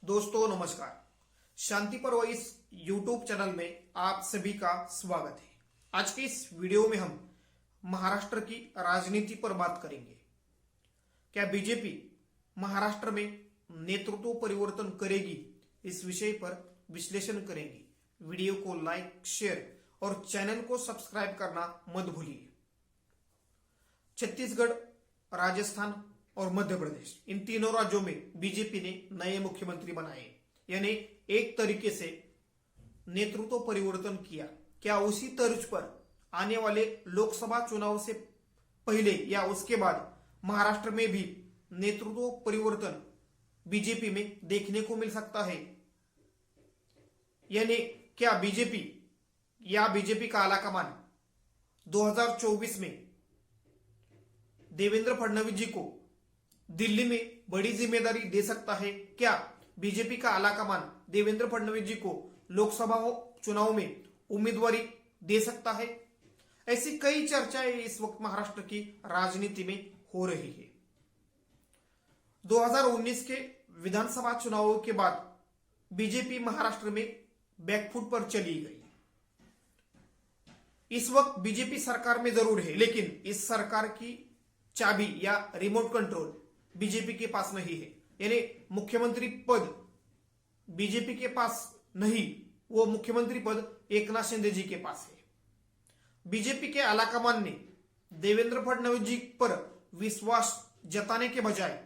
दोस्तों नमस्कार। शांति पर्व इस YouTube चैनल में आप सभी का स्वागत है। आज के इस वीडियो में हम महाराष्ट्र की राजनीति पर बात करेंगे। क्या बीजेपी महाराष्ट्र में नेतृत्व परिवर्तन करेगी, इस विषय पर विश्लेषण करेंगे। वीडियो को लाइक, शेयर और चैनल को सब्सक्राइब करना मत भूलिए। छत्तीसगढ़, राजस्थान और मध्य प्रदेश, इन तीनों राज्यों में बीजेपी ने नए मुख्यमंत्री बनाए, यानी एक तरीके से नेतृत्व परिवर्तन किया। क्या उसी तर्ज पर आने वाले लोकसभा चुनाव से पहले या उसके बाद महाराष्ट्र में भी नेतृत्व परिवर्तन बीजेपी में देखने को मिल सकता है? यानी क्या बीजेपी का आलाकमान 2024 में देवेंद्र फडणवीस जी को दिल्ली में बड़ी जिम्मेदारी दे सकता है? क्या बीजेपी का आलाकमान देवेंद्र फडणवीस जी को लोकसभा चुनाव में उम्मीदवारी दे सकता है? ऐसी कई चर्चाएं इस वक्त महाराष्ट्र की राजनीति में हो रही है। 2019 के विधानसभा चुनावों के बाद बीजेपी महाराष्ट्र में बैकफुट पर चली गई। इस वक्त बीजेपी सरकार में जरूर है, लेकिन इस सरकार की चाबी या रिमोट कंट्रोल बीजेपी के पास नहीं है। यानी मुख्यमंत्री पद बीजेपी के पास नहीं, वो मुख्यमंत्री पद एकनाथ शिंदे जी के पास है। बीजेपी के आलाकमान ने देवेंद्र फडणवीस जी पर विश्वास जताने के बजाय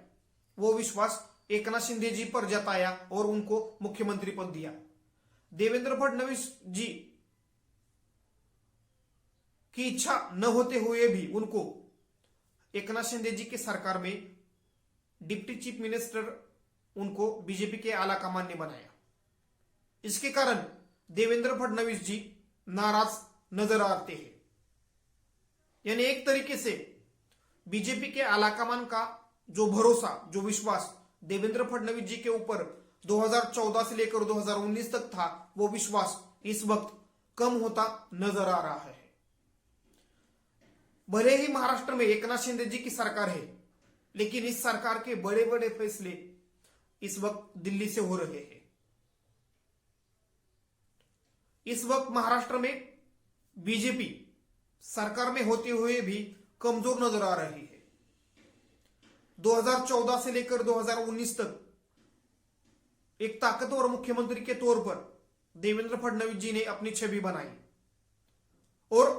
वो विश्वास एकनाथ शिंदे जी पर जताया और उनको मुख्यमंत्री पद दिया। देवेंद्र फडणवीस जी की इच्छा न होते हुए भी उनको एकनाथ शिंदे जी की सरकार में डिप्टी चीफ मिनिस्टर उनको बीजेपी के आलाकमान ने बनाया। इसके कारण देवेंद्र फडणवीस जी नाराज नजर आते हैं। यानी एक तरीके से बीजेपी के आलाकमान का जो भरोसा, जो विश्वास देवेंद्र फडणवीस जी के ऊपर 2014 से लेकर 2019 तक था, वो विश्वास इस वक्त कम होता नजर आ रहा है। भले ही महाराष्ट्र में एकनाथ शिंदे जी की सरकार है, लेकिन इस सरकार के बड़े बड़े फैसले इस वक्त दिल्ली से हो रहे हैं। इस वक्त महाराष्ट्र में बीजेपी सरकार में होते हुए भी कमजोर नजर आ रही है। 2014 से लेकर 2019 तक एक ताकतवर मुख्यमंत्री के तौर पर देवेंद्र फडणवीस जी ने अपनी छवि बनाई और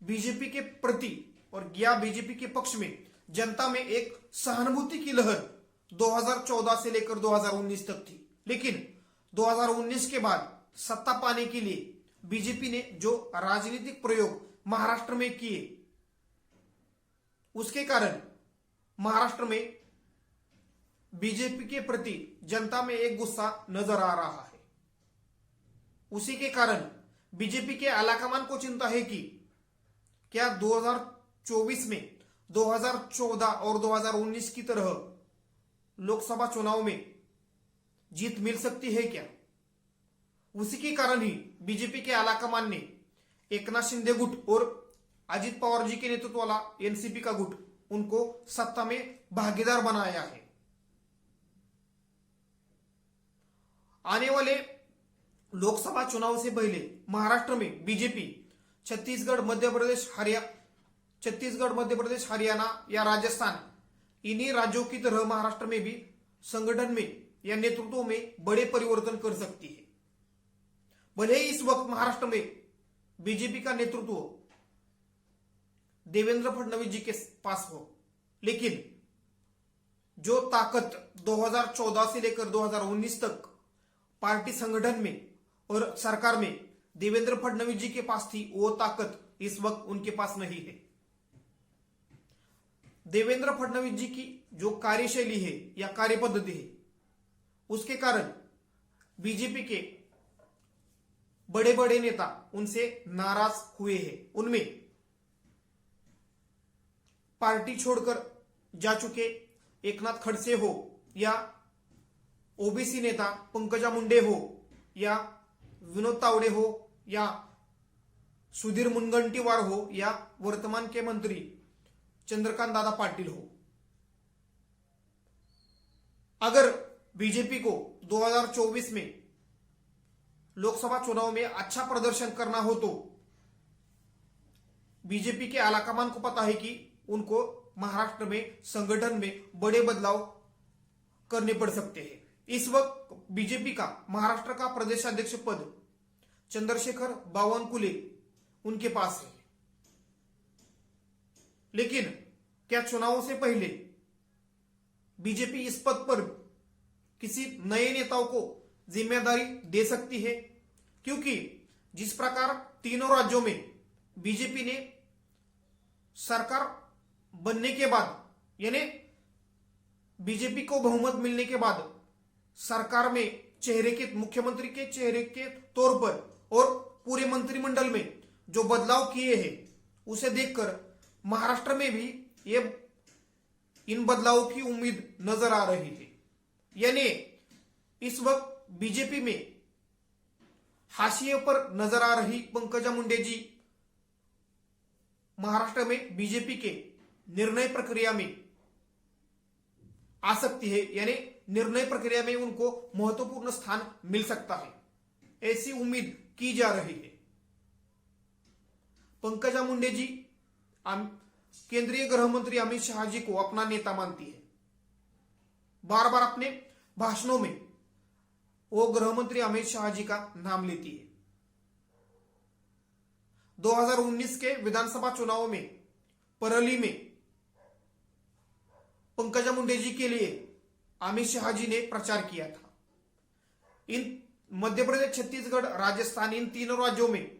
बीजेपी के प्रति और या बीजेपी के पक्ष में जनता में एक सहानुभूति की लहर 2014 से लेकर 2019 तक थी। लेकिन 2019 के बाद सत्ता पाने के लिए बीजेपी ने जो राजनीतिक प्रयोग महाराष्ट्र में किए, उसके कारण महाराष्ट्र में बीजेपी के प्रति जनता में एक गुस्सा नजर आ रहा है। उसी के कारण बीजेपी के आलाकमान को चिंता है कि क्या 2024 में 2014 और 2019 की तरह लोकसभा चुनाव में जीत मिल सकती है क्या? उसी के कारण ही बीजेपी के आलाकमान ने एकनाथ शिंदे गुट और अजित पवार जी के नेतृत्व वाला एनसीपी का गुट उनको सत्ता में भागीदार बनाया है। आने वाले लोकसभा चुनाव से पहले महाराष्ट्र में बीजेपी छत्तीसगढ़, मध्य प्रदेश, हरियाणा या राजस्थान, इन्हीं राज्यों की तरह महाराष्ट्र में भी संगठन में या नेतृत्व में बड़े परिवर्तन कर सकती है। भले ही इस वक्त महाराष्ट्र में बीजेपी का नेतृत्व देवेंद्र फडणवीस जी के पास हो, लेकिन जो ताकत 2014 से लेकर 2019 तक पार्टी संगठन में और सरकार में देवेंद्र फडणवीस जी के पास थी, वो ताकत इस वक्त उनके पास नहीं है। देवेंद्र फडणवीस जी की जो कार्यशैली है या कार्यपद्धति है, उसके कारण बीजेपी के बड़े बड़े नेता उनसे नाराज हुए हैं। उनमें पार्टी छोड़कर जा चुके एकनाथ खड़से हो या ओबीसी नेता पंकजा मुंडे हो या विनोद तावडे हो या सुधीर मुनगंटीवार हो या वर्तमान के मंत्री चंद्रकांत दादा पाटिल हो। अगर बीजेपी को 2024 में लोकसभा चुनाव में अच्छा प्रदर्शन करना हो तो बीजेपी के आलाकमान को पता है कि उनको महाराष्ट्र में संगठन में बड़े बदलाव करने पड़ सकते हैं। इस वक्त बीजेपी का महाराष्ट्र का प्रदेशाध्यक्ष पद चंद्रशेखर बावनकुले उनके पास है, लेकिन क्या चुनावों से पहले बीजेपी इस पद पर किसी नए नेताओं को जिम्मेदारी दे सकती है? क्योंकि जिस प्रकार तीनों राज्यों में बीजेपी ने सरकार बनने के बाद यानी बीजेपी को बहुमत मिलने के बाद सरकार में चेहरे के मुख्यमंत्री के चेहरे के तौर पर और पूरे मंत्रिमंडल में जो बदलाव किए हैं उसे देखकर महाराष्ट्र में भी ये इन बदलावों की उम्मीद नजर आ रही है। यानी इस वक्त बीजेपी में हाशिए पर नजर आ रही पंकजा मुंडे जी महाराष्ट्र में बीजेपी के निर्णय प्रक्रिया में आ सकती है, यानी निर्णय प्रक्रिया में उनको महत्वपूर्ण स्थान मिल सकता है, ऐसी उम्मीद की जा रही है। पंकजा मुंडे जी केंद्रीय गृह मंत्री अमित शाह जी को अपना नेता मानती है। बार बार अपने भाषणों में वो गृह मंत्री अमित शाह जी का नाम लेती है। 2019 के विधानसभा चुनाव में परली में पंकजा मुंडे जी के लिए अमित शाह जी ने प्रचार किया था। इन मध्य प्रदेश, छत्तीसगढ़, राजस्थान, इन तीनों राज्यों में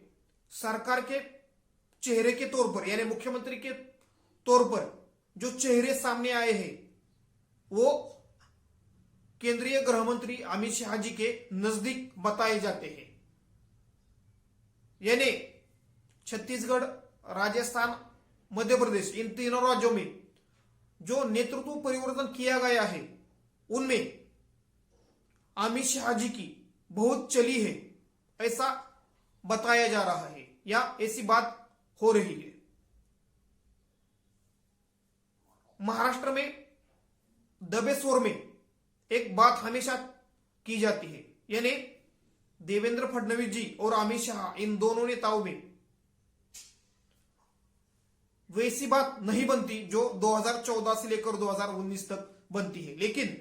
सरकार के चेहरे के तौर पर यानी मुख्यमंत्री के तौर पर जो चेहरे सामने आए हैं वो केंद्रीय गृह मंत्री अमित शाह जी के नजदीक बताए जाते हैं। यानी छत्तीसगढ़, राजस्थान, मध्य प्रदेश, इन तीनों राज्यों में जो नेतृत्व परिवर्तन किया गया है उनमें अमित शाह जी की बहुत चली है, ऐसा बताया जा रहा है या ऐसी बात हो रही है। महाराष्ट्र में दबे स्वर में एक बात हमेशा की जाती है, यानी देवेंद्र फडणवीस जी और अमित शाह इन दोनों नेताओं में वैसी बात नहीं बनती जो 2014 से लेकर 2019 तक बनती है। लेकिन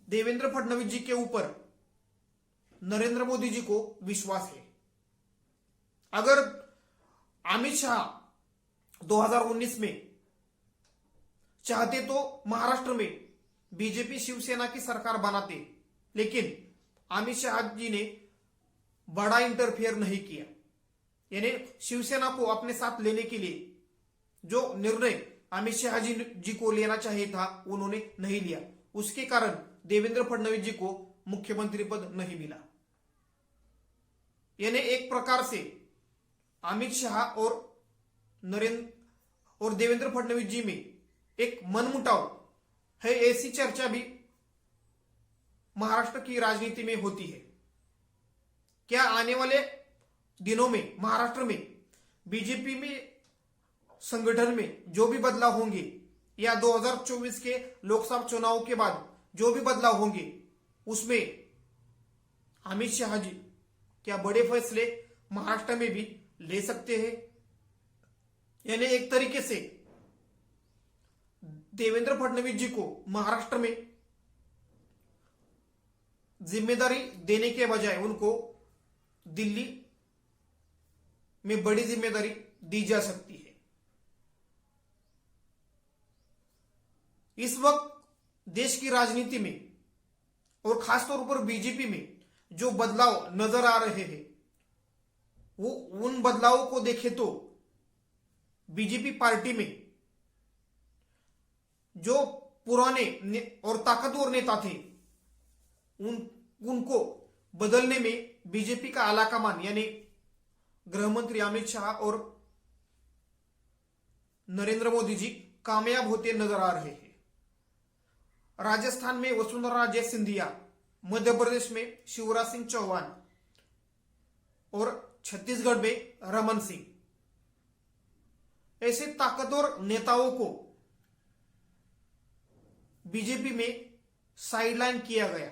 देवेंद्र फडणवीस जी के ऊपर नरेंद्र मोदी जी को विश्वास है। अगर अमित शाह 2019 में चाहते तो महाराष्ट्र में बीजेपी शिवसेना की सरकार बनाते, लेकिन अमित शाह जी ने बड़ा इंटरफेयर नहीं किया, यानी शिवसेना को अपने साथ लेने के लिए जो निर्णय अमित शाह जी को लेना चाहिए था उन्होंने नहीं लिया। उसके कारण देवेंद्र फडणवीस जी को मुख्यमंत्री पद नहीं मिला। यानी एक प्रकार से अमित शाह और देवेंद्र फडणवीस जी में एक मनमुटाव है, ऐसी चर्चा भी महाराष्ट्र की राजनीति में होती है। क्या आने वाले दिनों में महाराष्ट्र में बीजेपी में संगठन में जो भी बदलाव होंगे या 2024 के लोकसभा चुनाव के बाद जो भी बदलाव होंगे उसमें अमित शाह जी क्या बड़े फैसले महाराष्ट्र में भी ले सकते हैं? यानी एक तरीके से देवेंद्र फडणवीस जी को महाराष्ट्र में जिम्मेदारी देने के बजाय उनको दिल्ली में बड़ी जिम्मेदारी दी जा सकती है। इस वक्त देश की राजनीति में और खासतौर पर बीजेपी में जो बदलाव नजर आ रहे हैं वो उन बदलावों को देखें तो बीजेपी पार्टी में जो पुराने और ताकतवर नेता थे उनको बदलने में बीजेपी का आलाकमान यानी गृह मंत्री अमित शाह और नरेंद्र मोदी जी कामयाब होते नजर आ रहे हैं। राजस्थान में वसुंधरा राजे सिंधिया, मध्य प्रदेश में शिवराज सिंह चौहान और छत्तीसगढ़ में रमन सिंह, ऐसे ताकतवर नेताओं को बीजेपी में साइडलाइन किया गया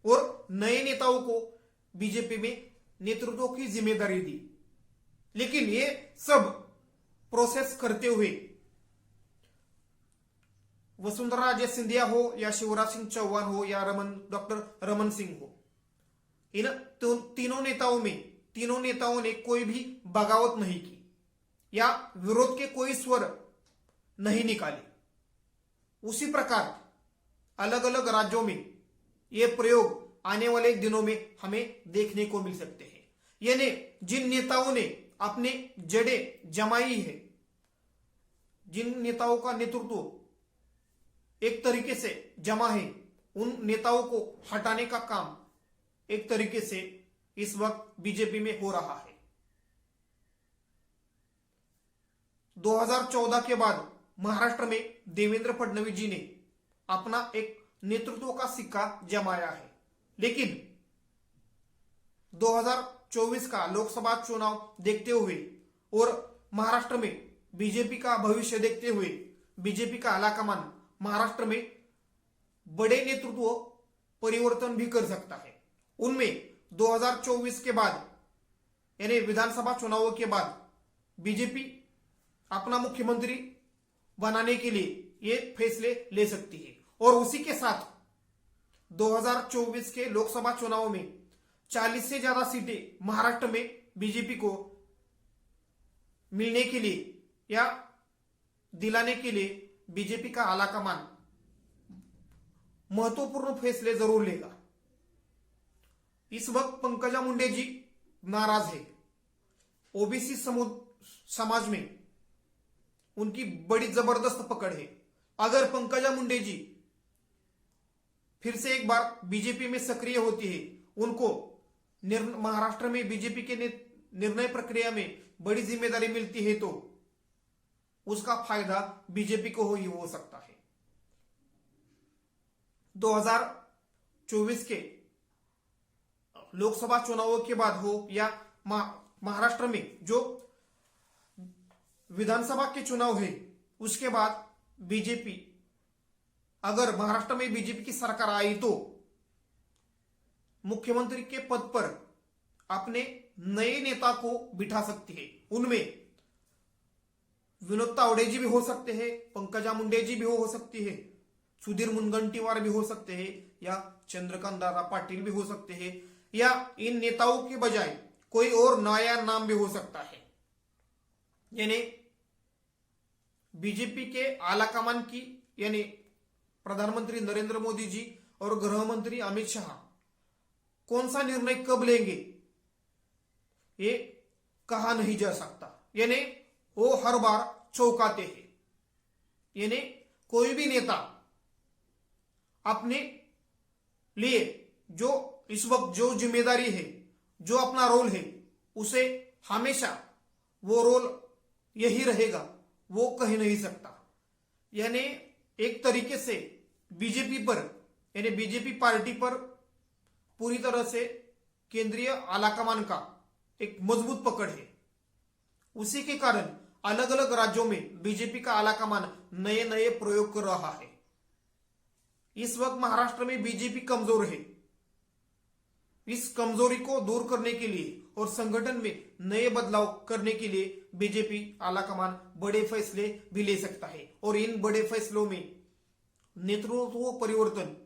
और नए नेताओं को बीजेपी में नेतृत्व की जिम्मेदारी दी। लेकिन ये सब प्रोसेस करते हुए वसुंधरा राजे सिंधिया हो या शिवराज सिंह चौहान हो या डॉक्टर रमन सिंह हो, इन तीनों नेताओं ने कोई भी बगावत नहीं की या विरोध के कोई स्वर नहीं निकाले। उसी प्रकार अलग अलग राज्यों में ये प्रयोग आने वाले दिनों में हमें देखने को मिल सकते हैं। यानी जिन नेताओं ने अपने जड़ें जमाई है, जिन नेताओं का नेतृत्व एक तरीके से जमा है, उन नेताओं को हटाने का काम एक तरीके से इस वक्त बीजेपी में हो रहा है। 2014 के बाद महाराष्ट्र में देवेंद्र फडणवीस जी ने अपना एक नेतृत्व का सिक्का जमाया है, लेकिन 2024 का लोकसभा चुनाव देखते हुए और महाराष्ट्र में बीजेपी का भविष्य देखते हुए बीजेपी का आलाकमान महाराष्ट्र में बड़े नेतृत्व परिवर्तन भी कर सकता है। उनमें 2024 के बाद यानी विधानसभा चुनावों के बाद बीजेपी अपना मुख्यमंत्री बनाने के लिए ये फैसले ले सकती है और उसी के साथ 2024 के लोकसभा चुनाव में 40 से ज्यादा सीटें महाराष्ट्र में बीजेपी को मिलने के लिए या दिलाने के लिए बीजेपी का आलाकमान महत्वपूर्ण फैसले जरूर लेगा। इस वक्त पंकजा मुंडे जी नाराज है। ओबीसी समाज में उनकी बड़ी जबरदस्त पकड़ है। अगर पंकजा मुंडे जी फिर से एक बार बीजेपी में सक्रिय होती है, उनको महाराष्ट्र में बीजेपी के निर्णय प्रक्रिया में बड़ी जिम्मेदारी मिलती है, तो उसका फायदा बीजेपी को ही हो सकता है। 2024 के लोकसभा चुनावों के बाद हो या महाराष्ट्र में जो विधानसभा के चुनाव है, उसके बाद बीजेपी, अगर महाराष्ट्र में बीजेपी की सरकार आई तो मुख्यमंत्री के पद पर अपने नए नेता को बिठा सकती है। उनमें विनोद तावडे जी भी हो सकते हैं, पंकजा मुंडे जी भी हो सकती है, सुधीर मुनगंटीवार भी हो सकते हैं या चंद्रकांत दादा पाटिल भी हो सकते हैं, या इन नेताओं के बजाय कोई और नया नाम भी हो सकता है। यानी बीजेपी के आलाकमान की यानी प्रधानमंत्री नरेंद्र मोदी जी और गृह मंत्री अमित शाह कौन सा निर्णय कब लेंगे ये कहा नहीं जा सकता। यानी वो हर बार चौंकाते हैं। यानी कोई भी नेता अपने लिए जो इस वक्त जो जिम्मेदारी है, जो अपना रोल है, उसे हमेशा वो रोल यही रहेगा, वो कह नहीं सकता। यानी एक तरीके से बीजेपी पर यानी बीजेपी पार्टी पर पूरी तरह से केंद्रीय आलाकमान का एक मजबूत पकड़ है। उसी के कारण अलग अलग राज्यों में बीजेपी का आलाकमान नए नए प्रयोग कर रहा है। इस वक्त महाराष्ट्र में बीजेपी कमजोर है। इस कमजोरी को दूर करने के लिए और संगठन में नए बदलाव करने के लिए बीजेपी आलाकमान बड़े फैसले भी ले सकता है और इन बड़े फैसलों में नेतृत्व परिवर्तन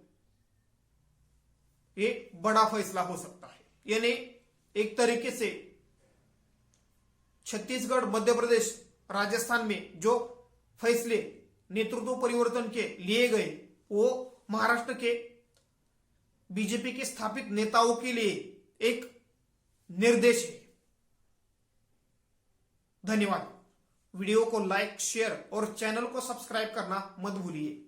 एक बड़ा फैसला हो सकता है। यानी एक तरीके से छत्तीसगढ़, मध्य प्रदेश, राजस्थान में जो फैसले नेतृत्व परिवर्तन के लिए गए, वो महाराष्ट्र के बीजेपी के स्थापित नेताओं के लिए एक निर्देश है। धन्यवाद। वीडियो को लाइक, शेयर और चैनल को सब्सक्राइब करना मत भूलिए।